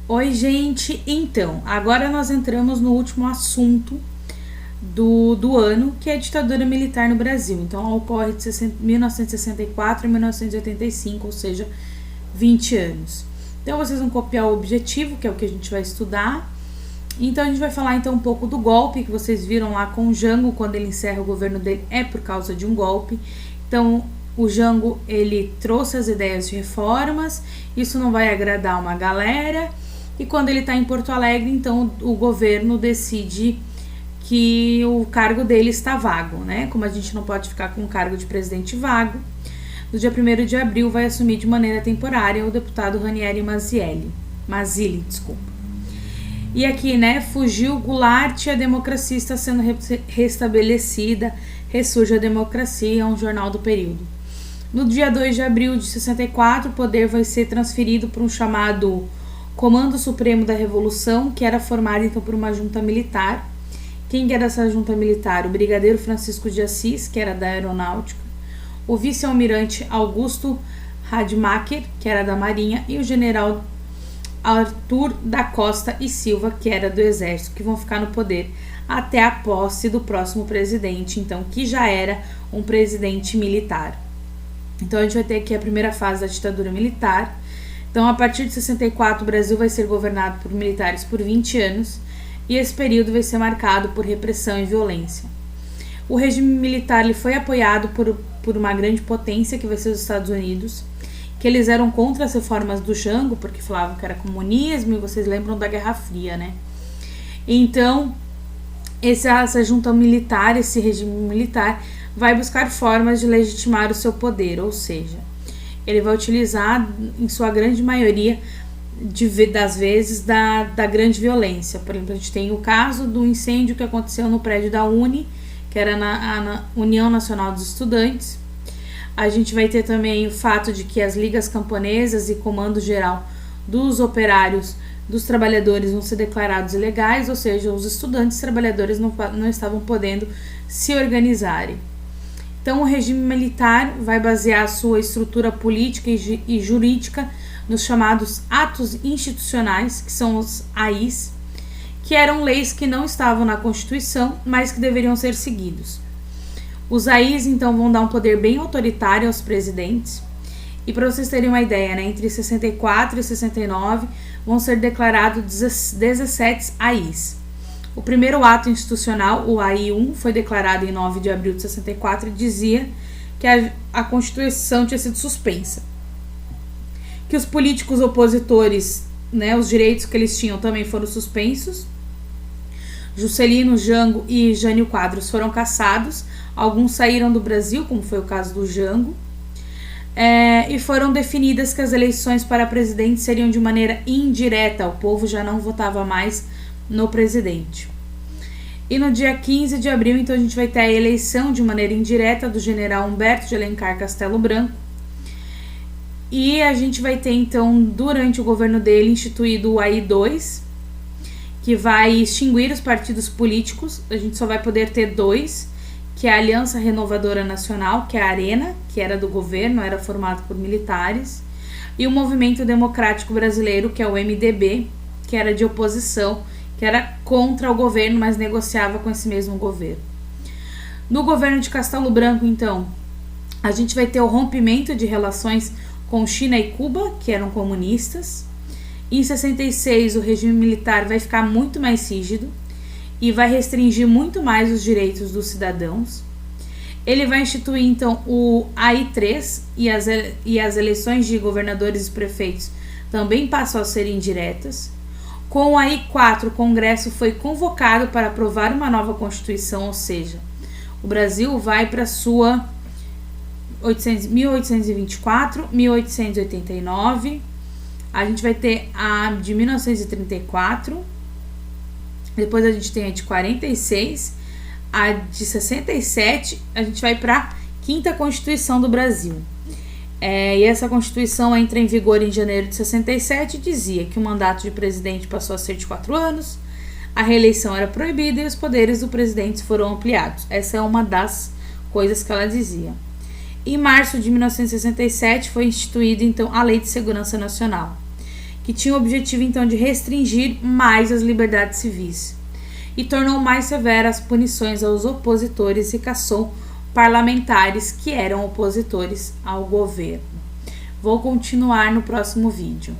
Oi, gente! Então, agora nós entramos no último assunto do ano, que é a ditadura militar no Brasil. Então, ela ocorre de 1964 a 1985, ou seja, 20 anos. Então, vocês vão copiar o objetivo, que é o que a gente vai estudar. Então, a gente vai falar então um pouco do golpe, que vocês viram lá com o Jango, quando ele encerra o governo dele, é por causa de um golpe. Então, o Jango, ele trouxe as ideias de reformas, isso não vai agradar uma galera. E quando ele está em Porto Alegre, então o governo decide que o cargo dele está vago, né? Como a gente não pode ficar com o cargo de presidente vago, no dia 1º de abril vai assumir de maneira temporária o deputado Ranieri Mazzilli, E aqui, né, fugiu Goulart e a democracia está sendo restabelecida, ressurge a democracia, é um jornal do período. No dia 2 de abril de 64, o poder vai ser transferido para um chamado Comando Supremo da Revolução, que era formado então por uma junta militar. Quem era essa junta militar? O brigadeiro Francisco de Assis, que era da aeronáutica, o vice-almirante Augusto Rademacher, que era da marinha, e o general Arthur da Costa e Silva, que era do exército, que vão ficar no poder até a posse do próximo presidente, então, que já era um presidente militar. Então a gente vai ter aqui a primeira fase da ditadura militar. Então, a partir de 64, o Brasil vai ser governado por militares por 20 anos e esse período vai ser marcado por repressão e violência. O regime militar ele foi apoiado por uma grande potência, que vai ser os Estados Unidos, que eles eram contra as reformas do Jango, porque falavam que era comunismo, e vocês lembram da Guerra Fria, né? Então, essa junta militar, esse regime militar, vai buscar formas de legitimar o seu poder, ou seja, ele vai utilizar, em sua grande maioria das vezes, da grande violência. Por exemplo, a gente tem o caso do incêndio que aconteceu no prédio da UNE, que era na União Nacional dos Estudantes. A gente vai ter também o fato de que as ligas camponesas e comando geral dos operários, dos trabalhadores vão ser declarados ilegais, ou seja, os estudantes trabalhadores não estavam podendo se organizarem. Então, o regime militar vai basear a sua estrutura política e jurídica nos chamados atos institucionais, que são os AIs, que eram leis que não estavam na Constituição, mas que deveriam ser seguidos. Os AIs, então, vão dar um poder bem autoritário aos presidentes. E para vocês terem uma ideia, né, entre 64 e 69 vão ser declarados 17 AIs. O primeiro ato institucional, o AI-1, foi declarado em 9 de abril de 64 e dizia que a Constituição tinha sido suspensa. Que os políticos opositores, né, os direitos que eles tinham também foram suspensos. Juscelino, Jango e Jânio Quadros foram cassados. Alguns saíram do Brasil, como foi o caso do Jango. E foram definidas que as eleições para presidente seriam de maneira indireta. O povo já não votava mais no presidente. E no dia 15 de abril, então, a gente vai ter a eleição de maneira indireta do general Humberto de Alencar Castelo Branco. E a gente vai ter, então, durante o governo dele, instituído o AI-2, que vai extinguir os partidos políticos. A gente só vai poder ter dois, que é a Aliança Renovadora Nacional, que é a ARENA, que era do governo, era formado por militares, e o Movimento Democrático Brasileiro, que é o MDB, que era de oposição, que era contra o governo, mas negociava com esse mesmo governo. No governo de Castelo Branco, então, a gente vai ter o rompimento de relações com China e Cuba, que eram comunistas. Em 66, o regime militar vai ficar muito mais rígido e vai restringir muito mais os direitos dos cidadãos. Ele vai instituir, então, o AI-3 e as eleições de governadores e prefeitos também passam a ser indiretas. Com o AI-4, o Congresso foi convocado para aprovar uma nova Constituição, ou seja, o Brasil vai para a sua 1824, 1889, a gente vai ter a de 1934, depois a gente tem a de 46, a de 67, a gente vai para a 5ª Constituição do Brasil. E essa Constituição entra em vigor em janeiro de 67 e dizia que o mandato de presidente passou a ser de 4 anos, a reeleição era proibida e os poderes do presidente foram ampliados. Essa é uma das coisas que ela dizia. Em março de 1967 foi instituída então a Lei de Segurança Nacional, que tinha o objetivo então de restringir mais as liberdades civis, e tornou mais severas as punições aos opositores e caçou parlamentares que eram opositores ao governo. Vou continuar no próximo vídeo.